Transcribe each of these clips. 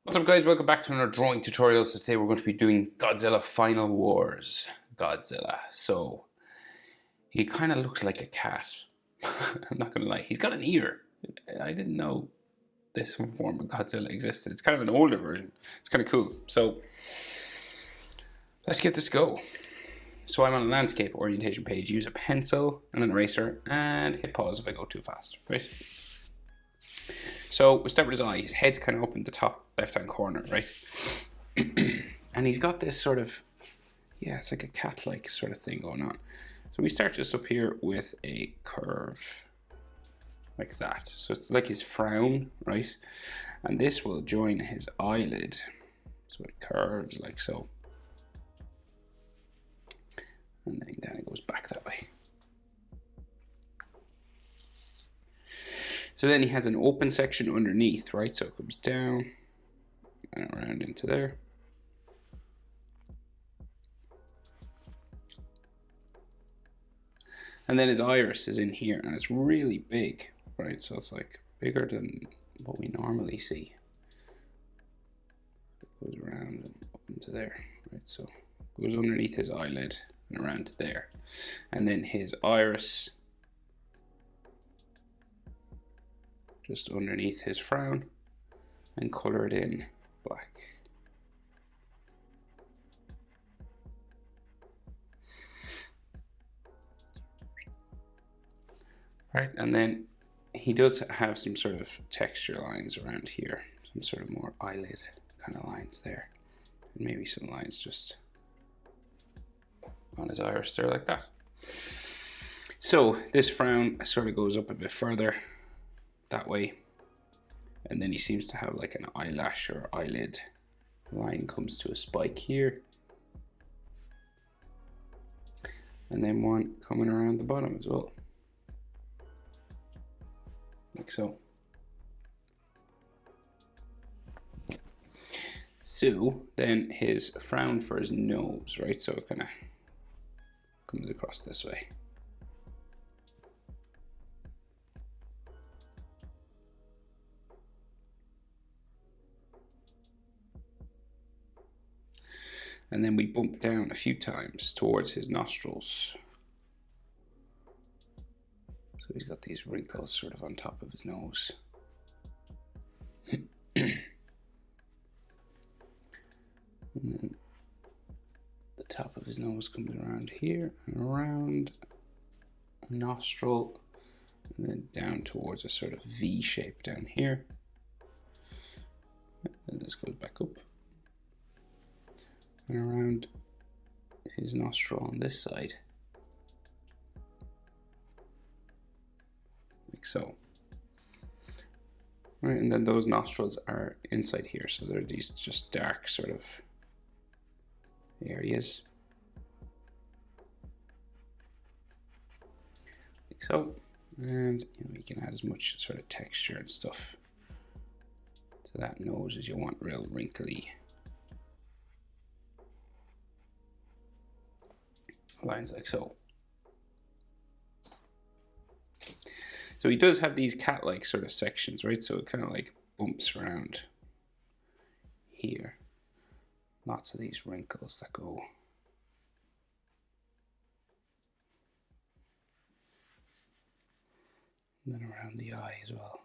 What's up guys, welcome back to another drawing tutorial. So today we're going to be doing Godzilla Final Wars. Godzilla. So he kind of looks like a cat. I'm not going to lie, he's got an ear. I didn't know this form of Godzilla existed. It's kind of an older version. It's kind of cool. So let's give this a go. So I'm on a landscape orientation page. Use a pencil and an eraser and hit pause if I go too fast, right? So we'll start with his eye. His head's kind of up in the top left-hand corner, right? And he's got this sort of, yeah, it's like a cat-like sort of thing going on. So we start just up here with a curve, like that. So it's like his frown, right? And this will join his eyelid. So it curves like so. And then kind of goes back that way. So then he has an open section underneath, right? So it comes down and around into there. And then his iris is in here and it's really big, right? So it's like bigger than what we normally see. It goes around and up into there, right? So it goes underneath his eyelid and around to there. And then his iris just underneath his frown and color it in black. Right, and then he does have some sort of texture lines around here, some sort of more eyelid kind of lines there, and maybe some lines just on his iris there like that. So this frown sort of goes up a bit further that way, and then he seems to have like an eyelash or eyelid line comes to a spike here, and then one coming around the bottom as well, like so. So then his frown for his nose, right? So it kind of comes across this way. And then we bump down a few times towards his nostrils. So he's got these wrinkles sort of on top of his nose. And then the top of his nose comes around here and around a nostril, and then down towards a sort of V shape down here. And this goes back up and around his nostril on this side, like so. Right, and then those nostrils are inside here, so they're these just dark sort of areas, like so. And you can add as much sort of texture and stuff to that nose as you want, real wrinkly lines like so. So he does have these cat-like sort of sections, right? So it kind of like bumps around here. Lots of these wrinkles that go. And then around the eye as well.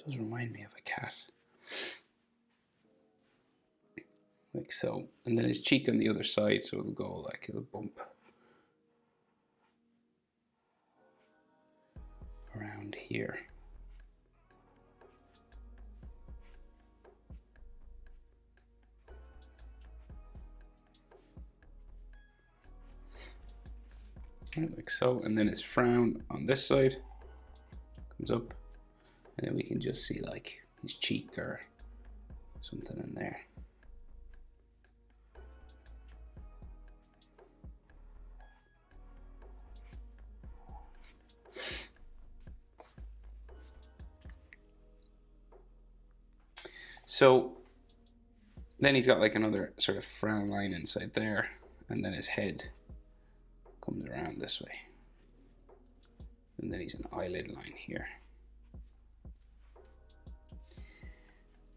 Does remind me of a cat, like so. And then his cheek on the other side, so it'll go like, it'll bump around here. Like so. And then his frown on this side comes up. And then we can just see like his cheek or something in there. So Then he's got like another sort of frown line inside there, and then his head comes around this way. And then he's an eyelid line here.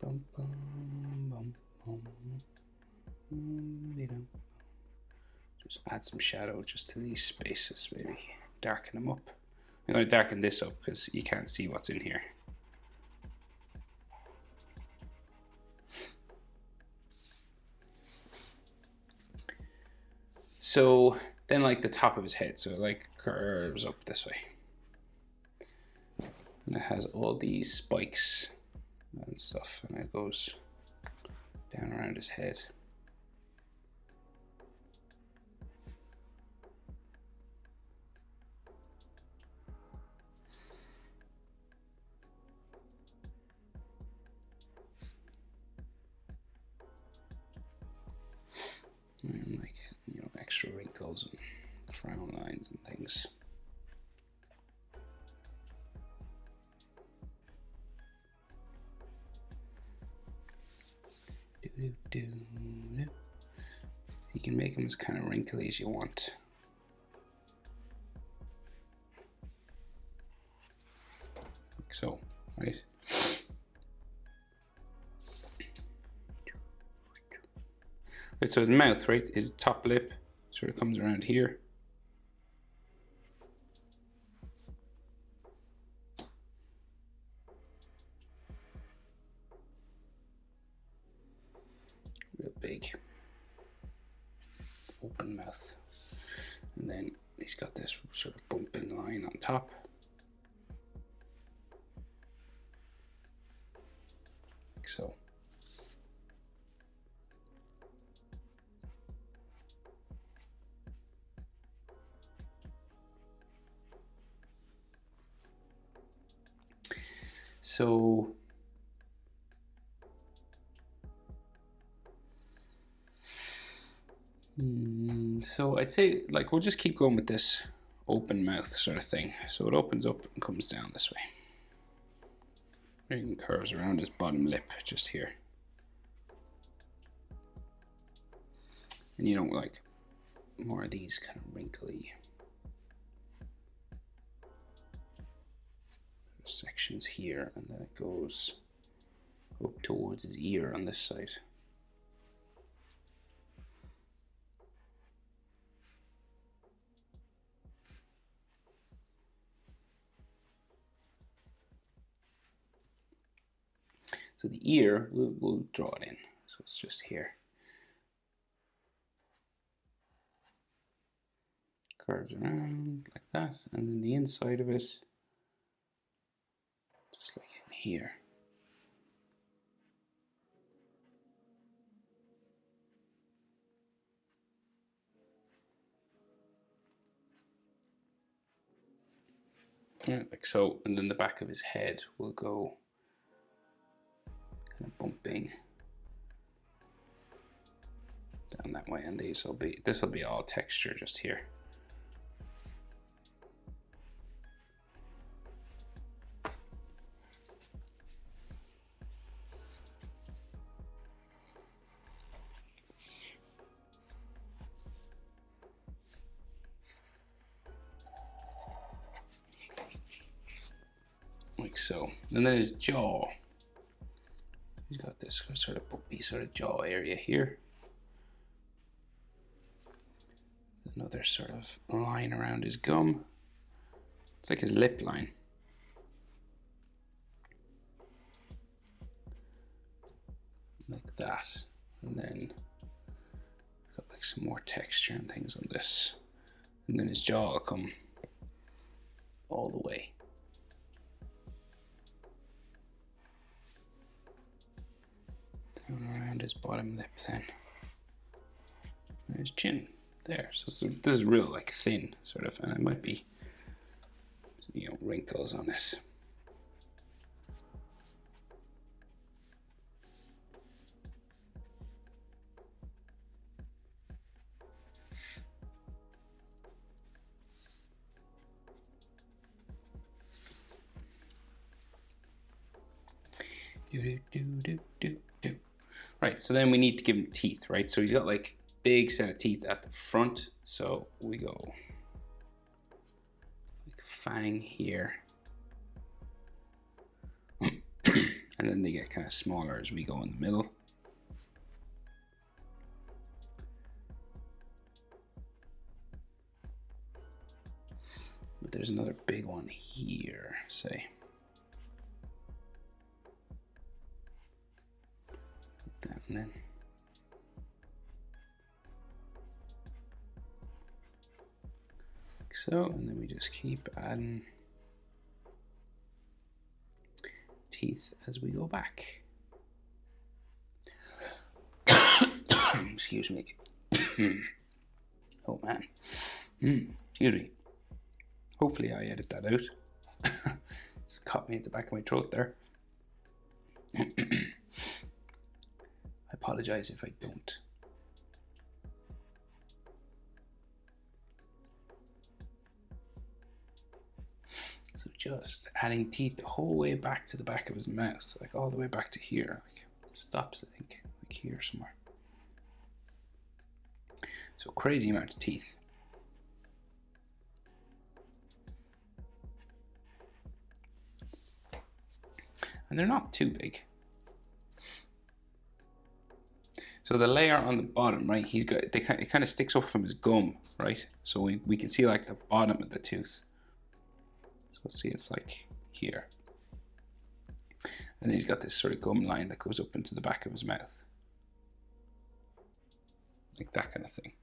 Bum, bum, bum, bum. Just add some shadow just to these spaces, maybe. Darken them up. I'm going to darken this up because you can't see what's in here. So then like the top of his head, so it like curves up this way. And it has all these spikes and stuff, and it goes down around his head. And like, you know, extra wrinkles and frown lines and things. You can make them as kind of wrinkly as you want. Like so, right? Right, so his mouth, right, his top lip sort of comes around here. Real big. Open mouth. And then he's got this sort of bumping line on top. Like so. So I'd say like we'll just keep going with this open mouth sort of thing. So it opens up and comes down this way. And curves around his bottom lip just here. And you know, like more of these kind of wrinkly sections here, and then it goes up towards his ear on this side. So the ear, we'll draw it in. So it's just here. Curves around like that, and then the inside of it, just like in here. Yeah, like so, and then the back of his head will go kind of bumping down that way, and this will be all texture just here. Like so. And then his jaw. He's got this sort of bumpy sort of jaw area here. Another sort of line around his gum. It's like his lip line. Like that. And then got like some more texture and things on this. And then his jaw will come all the way. Down around his bottom lip then. And his chin. There. So this is real like thin sort of, and it might be, you know, wrinkles on it. Do do do do do do. Right, so then we need to give him teeth, right? So he's got like big set of teeth at the front. So we go like fang here. And then they get kind of smaller as we go in the middle. But there's another big one here, say. And then like so, and then we just keep adding teeth as we go back. Excuse me. Oh man. Excuse me. Hopefully I edit that out. It's caught me at the back of my throat there. I apologize if I don't. So just adding teeth the whole way back to the back of his mouth, like all the way back to here. Like stops, I think, like here somewhere. So crazy amount of teeth. And they're not too big. So the layer on the bottom, right, it kind of sticks up from his gum, right? So we can see like the bottom of the tooth. So see, it's like here. And then he's got this sort of gum line that goes up into the back of his mouth. Like that kind of thing.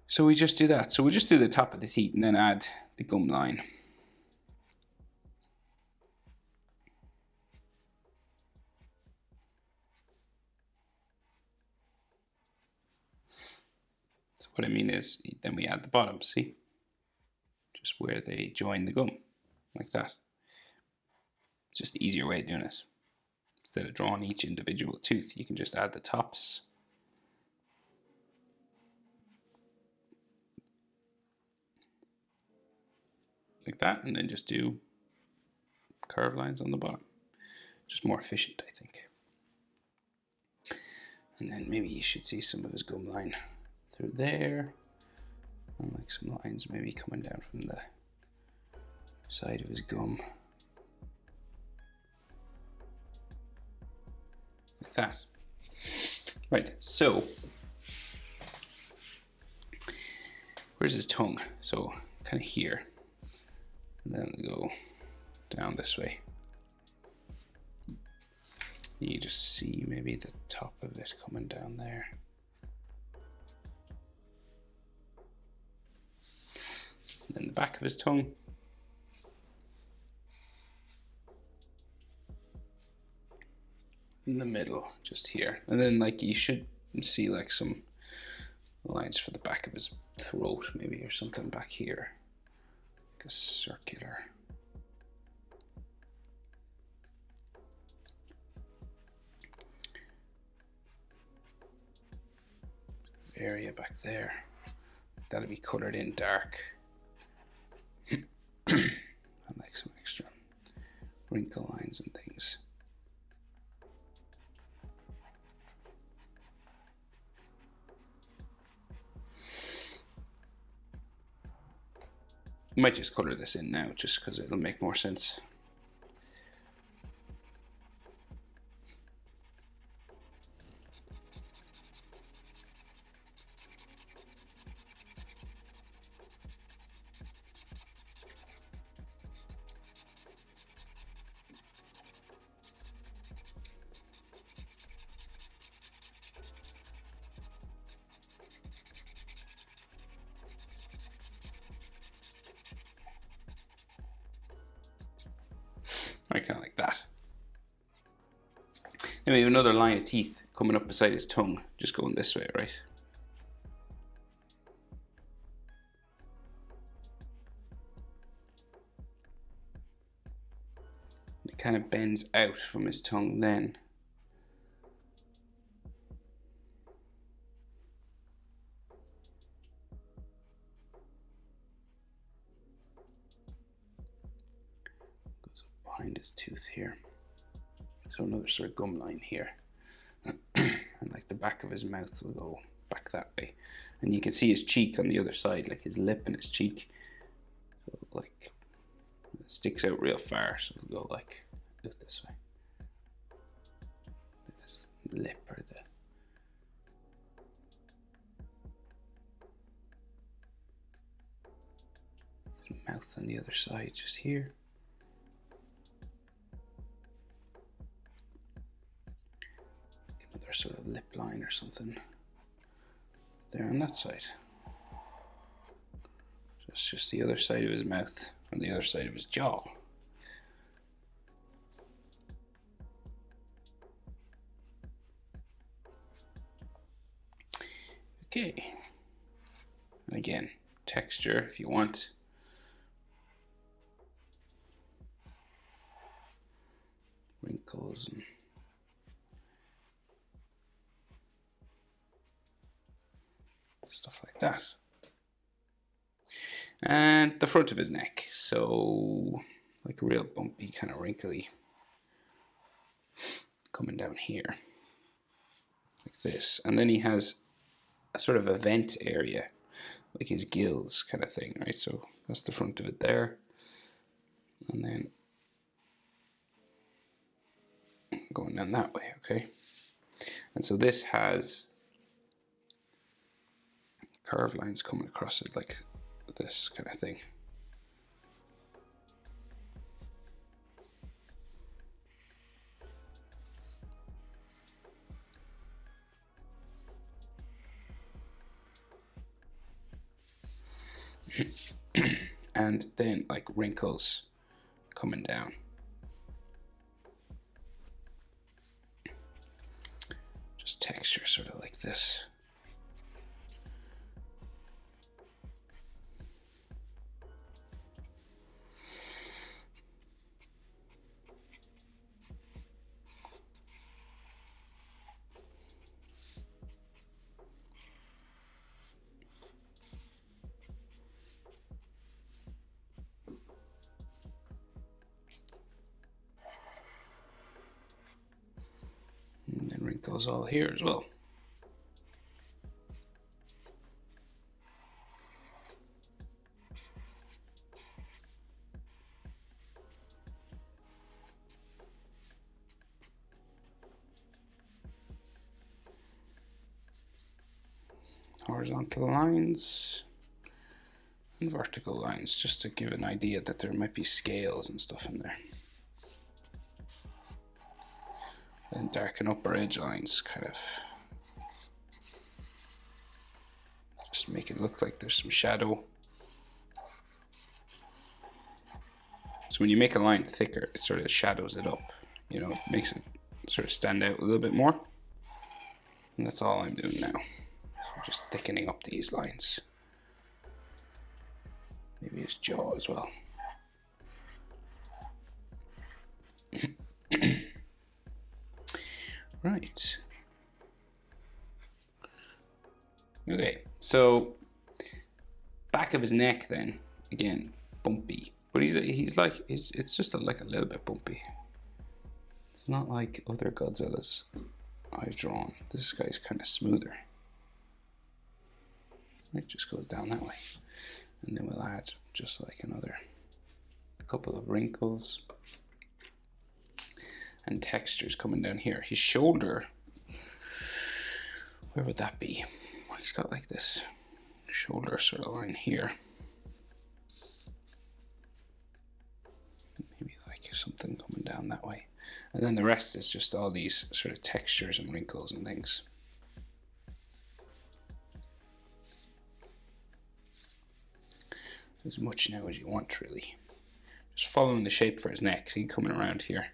So we just do that. So we just do the top of the teeth and then add the gum line. So what I mean is, then we add the bottom, see? Just where they join the gum, like that. It's just the easier way of doing it. Instead of drawing each individual tooth, you can just add the tops. Like that, and then just do curved lines on the bottom. Just more efficient, I think. And then maybe you should see some of his gum line through there. And like some lines maybe coming down from the side of his gum. Like that. Right, so where's his tongue? So kind of here. And then we go down this way. You just see maybe the top of it coming down there. And then the back of his tongue. In the middle, just here. And then like you should see like some lines for the back of his throat maybe, or something back here. Like a circular. Area back there. That'll be colored in dark. And like some extra wrinkle lines and things. I might just color this in now just because it'll make more sense. Right, kind of like that. Then we have another line of teeth coming up beside his tongue, just going this way, right? It kind of bends out from his tongue then. Goes up behind his tooth here. So So another sort of gum line here. And like the back of his mouth will go back that way. And you can see his cheek on the other side, like his lip and his cheek. So like it sticks out real far, so it'll go like out this way. This lip or the mouth on the other side, just here. Another sort of lip line or something there on that side. Just the other side of his mouth and the other side of his jaw. Okay. Again, texture if you want. Wrinkles and stuff like that. And the front of his neck, so like a real bumpy, kind of wrinkly, coming down here like this. And then he has a sort of a vent area, like his gills kind of thing, right? So that's the front of it there. And then going down that way, okay? And so this has curved lines coming across it like this kind of thing. And then like wrinkles coming down. Just texture sort of like this. And then wrinkles all here as well. Horizontal lines and vertical lines, just to give an idea that there might be scales and stuff in there. And darken upper edge lines, kind of just make it look like there's some shadow. So when you make a line thicker, it sort of shadows it up, you know, it makes it sort of stand out a little bit more. And that's all I'm doing now. So just thickening up these lines. Maybe his jaw as well. Right. Okay, so back of his neck then, again, bumpy. But it's just like a little bit bumpy. It's not like other Godzillas I've drawn. This guy's kind of smoother. It just goes down that way. And then we'll add just like a couple of wrinkles and textures coming down here. His shoulder, where would that be? Well, he's got like this shoulder sort of line here. Maybe like something coming down that way. And then the rest is just all these sort of textures and wrinkles and things. As much now as you want, really. Just following the shape for his neck. See, coming around here.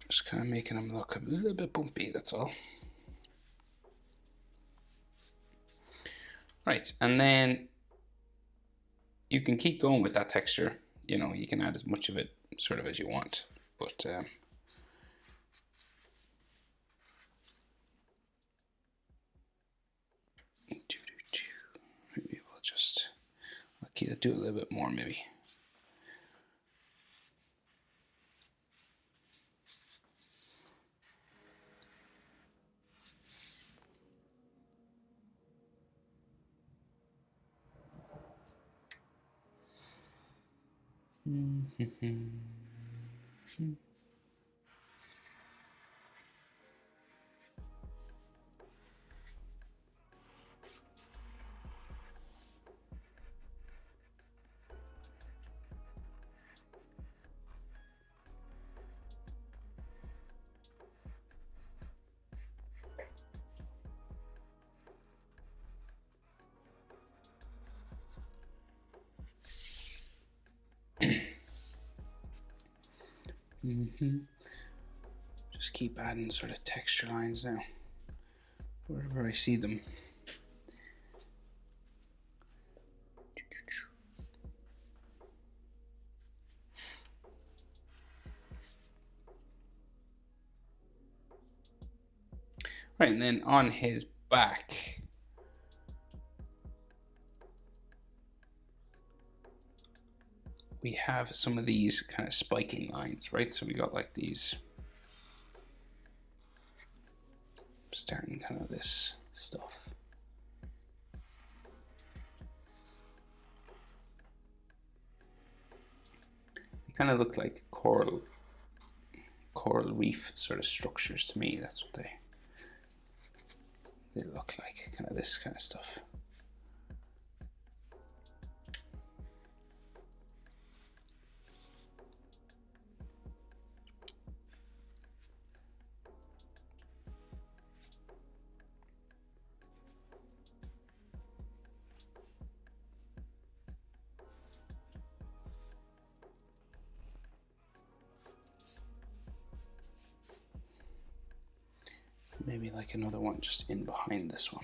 Just kind of making him look a little bit bumpy, that's all. Right, and then you can keep going with that texture. You know, you can add as much of it sort of as you want, but maybe we'll just do a little bit more maybe. Just keep adding sort of texture lines now, wherever I see them. Right, and then on his back, we have some of these kind of spiking lines, right? So we got like these starting kind of this stuff. They kind of look like coral reef sort of structures to me. That's what they look like, kind of this kind of stuff. Maybe like another one just in behind this one.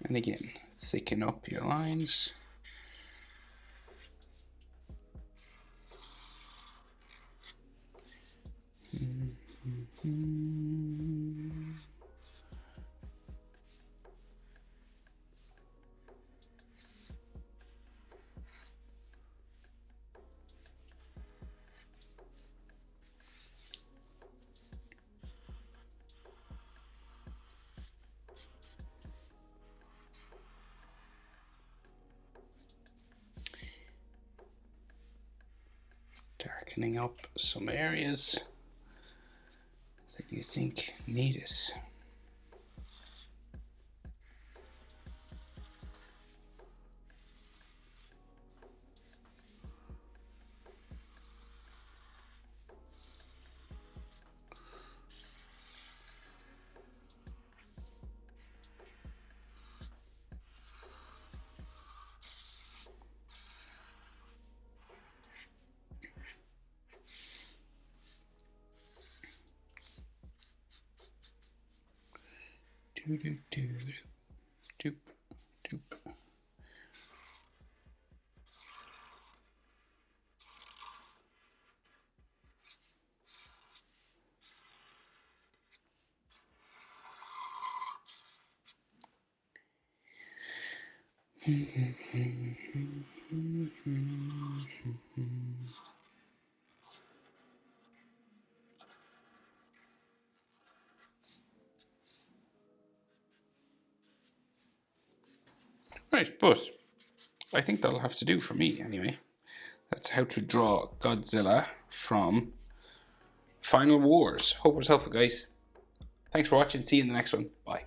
And again, thicken up your lines. Darkening up some areas that you think need it. Doop, doop. Right, but I think that'll have to do for me anyway. That's how to draw Godzilla from Final Wars. Hope it was helpful, guys. Thanks for watching. See you in the next one. Bye.